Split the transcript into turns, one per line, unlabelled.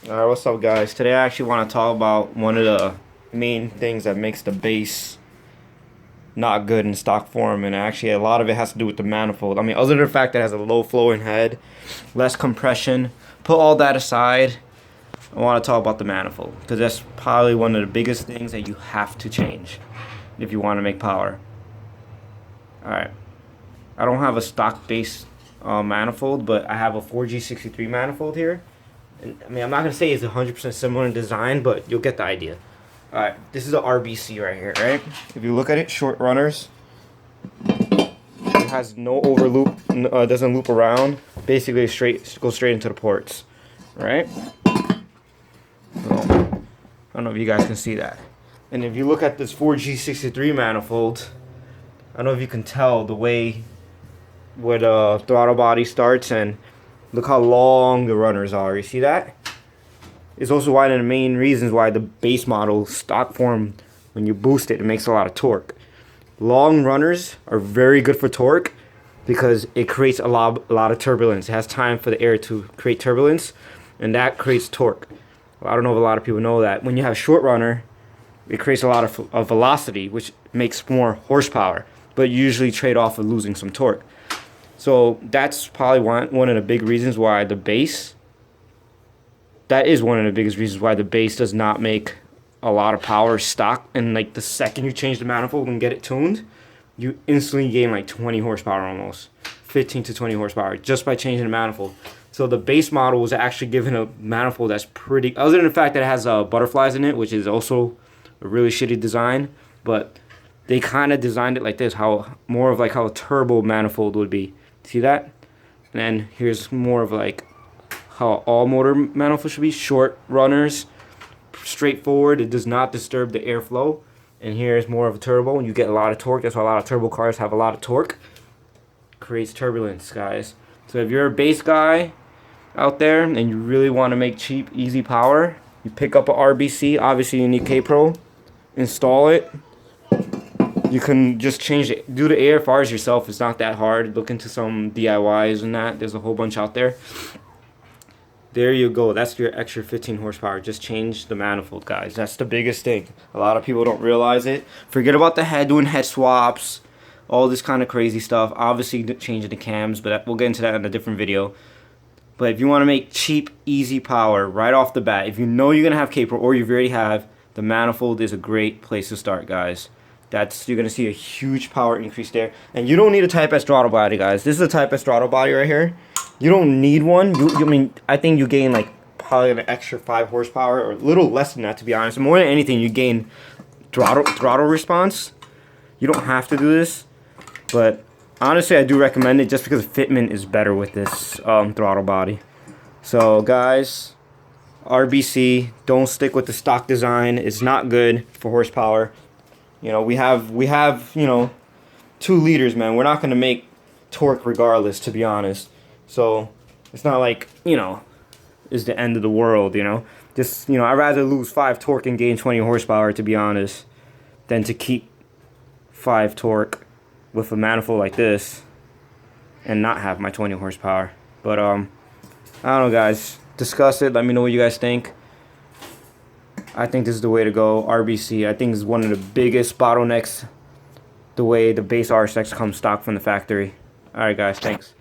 Alright, what's up guys? Today I actually want to talk about one of the main things that makes the base not good in stock form, and actually a lot of it has to do with the manifold. I mean, other than the fact that it has a low flowing head, less compression, put all that aside, I want to talk about the manifold, because that's probably one of the biggest things that you have to change if you want to make power. Alright, I don't have a stock base manifold, but I have a 4G63 manifold here. I mean, I'm not going to say it's 100% similar in design, but you'll get the idea. Alright, this is a RBC right here, right? If you look at it, short runners. It has no overloop, doesn't loop around. Basically, goes straight into the ports, right? So, I don't know if you guys can see that. And if you look at this 4G63 manifold, I don't know if you can tell the way where the throttle body starts, and look how long the runners are. You see that? It's also one of the main reasons why the base model stock form, when you boost it, it makes a lot of torque. Long runners are very good for torque because it creates a lot of turbulence. It has time for the air to create turbulence, and that creates torque. Well, I don't know if a lot of people know that. When you have a short runner, it creates a lot of velocity, which makes more horsepower, but you usually trade off of losing some torque. So that's probably one of the big reasons why the base, that is one of the biggest reasons why the base does not make a lot of power stock. And like the second you change the manifold and get it tuned, you instantly gain like 20 horsepower almost. 15 to 20 horsepower just by changing the manifold. So the base model was actually given a manifold that's pretty, other than the fact that it has butterflies in it, which is also a really shitty design, but they kind of designed it like this, how more of like how a turbo manifold would be. See that? And then here's more of like how all motor manifold should be. Short runners, straightforward. It does not disturb the airflow. And here's more of a turbo, and you get a lot of torque. That's why a lot of turbo cars have a lot of torque. Creates turbulence, guys. So if you're a base guy out there and you really want to make cheap, easy power, you pick up a RBC. Obviously, you need K-Pro. Install it. You can just change it. Do the AFRs yourself. It's not that hard. Look into some DIYs and that. There's a whole bunch out there. There you go. That's your extra 15 horsepower. Just change the manifold, guys. That's the biggest thing. A lot of people don't realize it. Forget about the head, doing head swaps, all this kind of crazy stuff. Obviously, changing the cams, but we'll get into that in a different video. But if you want to make cheap, easy power right off the bat, if you know you're going to have K-Pro or you already have, the manifold is a great place to start, guys. You're going to see a huge power increase there. And you don't need a Type S throttle body, guys. This is a Type S throttle body right here. You don't need one. I think you gain like probably an extra 5 horsepower or a little less than that, to be honest. More than anything, you gain throttle response. You don't have to do this. But honestly, I do recommend it just because fitment is better with this throttle body. So, guys, RBC, don't stick with the stock design. It's not good for horsepower. You know, we have, you know, 2 liters, man. We're not going to make torque regardless, to be honest. So, it's not like, you know, it's the end of the world, you know. Just, you know, I'd rather lose 5 torque and gain 20 horsepower, to be honest, than to keep 5 torque with a manifold like this and not have my 20 horsepower. But, I don't know, guys. Discuss it. Let me know what you guys think. I think this is the way to go. RBC, I think, is one of the biggest bottlenecks, the way the base RSX comes stock from the factory. Alright, guys, thanks.